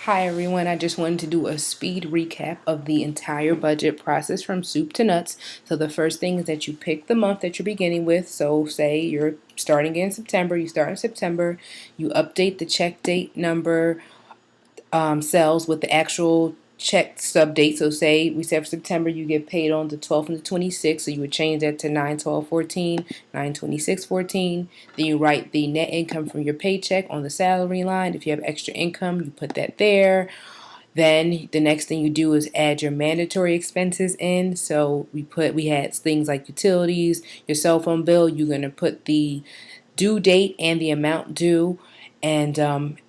Hi everyone, I just wanted to do a speed recap of the entire budget process from soup to nuts. So the first thing is that you pick the month that you're beginning with. So say you're starting in September, you start in September, you update the check date number cells with the actual check sub date. So say we said for September you get paid on the 12th and the 26th, so you would change that to 9/12/14, 9/26/14. Then you write the net income from your paycheck on the salary line. If you have extra income, you put that there. Then the next thing you do is add your mandatory expenses in. So we had things like utilities, your cell phone bill. You're going to put the due date and the amount due. And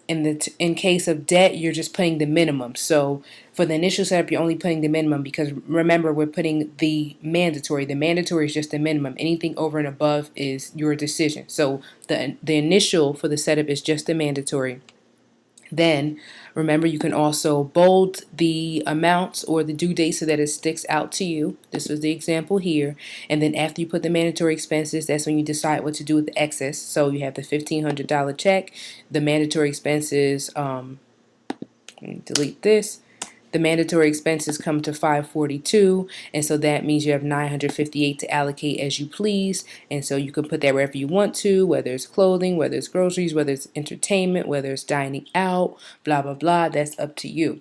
in case of debt, you're just putting the minimum. So for the initial setup, you're only putting the minimum because remember, we're putting the mandatory. The mandatory is just the minimum. Anything over and above is your decision. So the initial for the setup is just the mandatory. Then remember, you can also bold the amounts or the due date so that it sticks out to you. This was the example here. And then after you put the mandatory expenses, that's when you decide what to do with the excess. So you have the $1,500 check, the mandatory expenses, delete this. The mandatory expenses come to 542, and so that means you have 958 to allocate as you please. And so you can put that wherever you want to, whether it's clothing, whether it's groceries, whether it's entertainment, whether it's dining out, blah blah blah. That's up to you.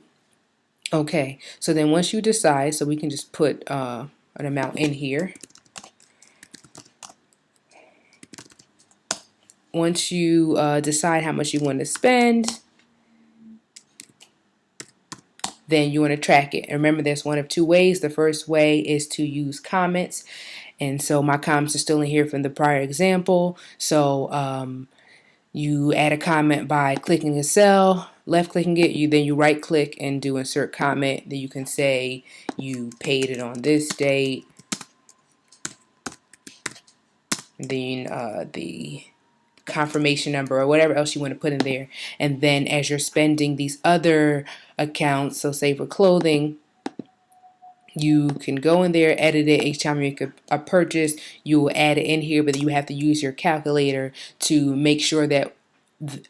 Okay, so then once you decide, so we can just put an amount in here. Once you decide how much you want to spend, then you want to track it. And remember, there's one of two ways. The first way is to use comments. And so my comments are still in here from the prior example. So you add a comment by clicking a cell, left clicking it, then you right click and do insert comment. Then you can say you paid it on this date. Then the confirmation number or whatever else you want to put in there. And then as you're spending these other accounts, so say for clothing, you can go in there, edit it. Each time you make a purchase, you will add it in here, but you have to use your calculator to make sure that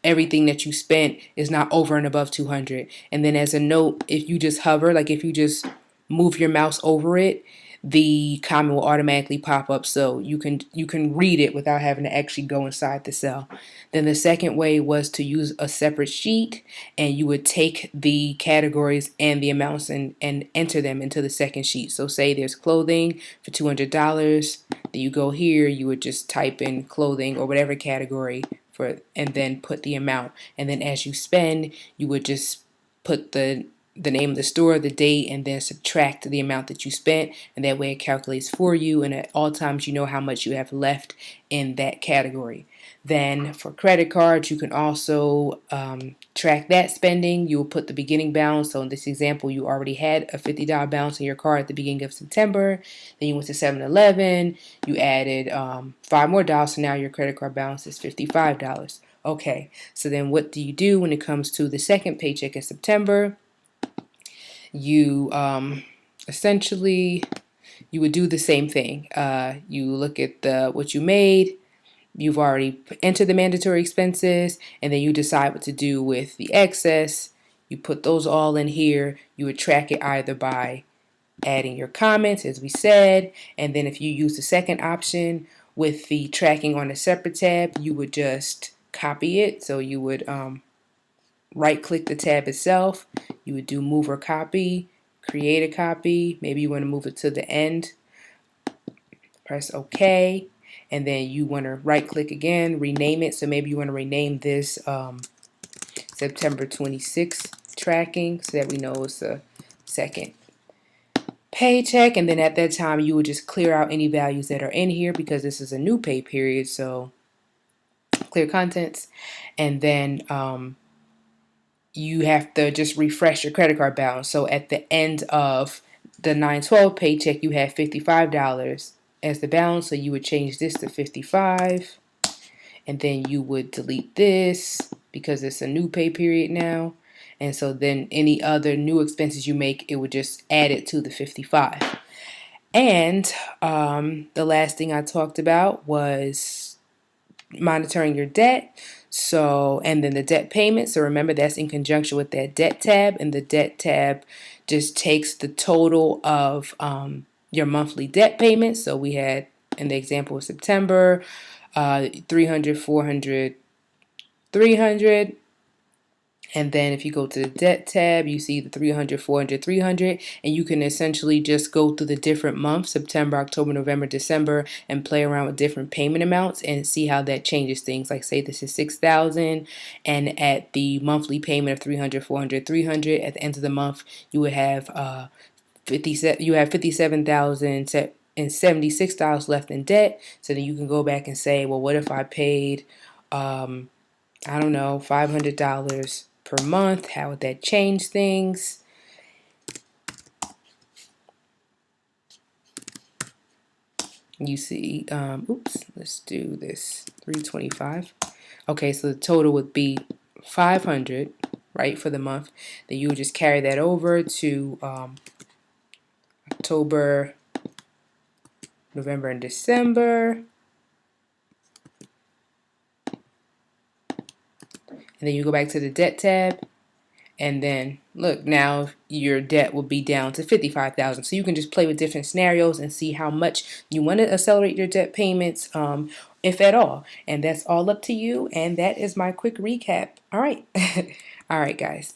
everything that you spent is not over and above 200. And then as a note, if you just hover, like if you just move your mouse over it, the comment will automatically pop up, so you can read it without having to actually go inside the cell. Then the second way was to use a separate sheet, and you would take the categories and the amounts and enter them into the second sheet. So say there's clothing for $200, then you go here, you would just type in clothing or whatever category and then put the amount. And then as you spend, you would just put the name of the store, the date, and then subtract the amount that you spent, and that way it calculates for you, and at all times you know how much you have left in that category. Then for credit cards, you can also track that spending. You will put the beginning balance. So in this example, you already had a $50 balance in your card at the beginning of September. Then you went to 7-Eleven, you added $5 more, so now your credit card balance is $55. Okay, so then what do you do when it comes to the second paycheck in September? You essentially you would do the same thing. You look at what you made. You've already entered the mandatory expenses, and then you decide what to do with the excess. You put those all in here. You would track it either by adding your comments, as we said, and then if you use the second option with the tracking on a separate tab, you would just copy it. So you would right click the tab itself, you would do move or copy, create a copy, maybe you want to move it to the end, press OK, and then you want to right click again, rename it. So maybe you want to rename this September 26th tracking so that we know it's the second paycheck. And then at that time you would just clear out any values that are in here because this is a new pay period, so clear contents. And then you have to just refresh your credit card balance. So at the end of the 9/12 paycheck, you had $55 as the balance, so you would change this to 55, and then you would delete this because it's a new pay period now. And so then any other new expenses you make, it would just add it to the 55. And the last thing I talked about was monitoring your debt. So, and then the debt payment. So remember that's in conjunction with that debt tab, and the debt tab just takes the total of your monthly debt payments. So we had in the example of September, 300, 400, 300. And then if you go to the debt tab, you see the 300, 400, 300, and you can essentially just go through the different months, September, October, November, December, and play around with different payment amounts and see how that changes things. Like say this is 6,000, and at the monthly payment of 300, 400, 300, at the end of the month, you would have 57,000 and $76 left in debt. So then you can go back and say, well, what if I paid I don't know, $500 per month? How would that change things? You see, oops, let's do this, 325. Okay, so the total would be 500, right, for the month. Then you would just carry that over to October, November, and December. And then you go back to the debt tab. And then look, now your debt will be down to 55,000. So you can just play with different scenarios and see how much you want to accelerate your debt payments, if at all. And that's all up to you. And that is my quick recap. All right. All right, guys.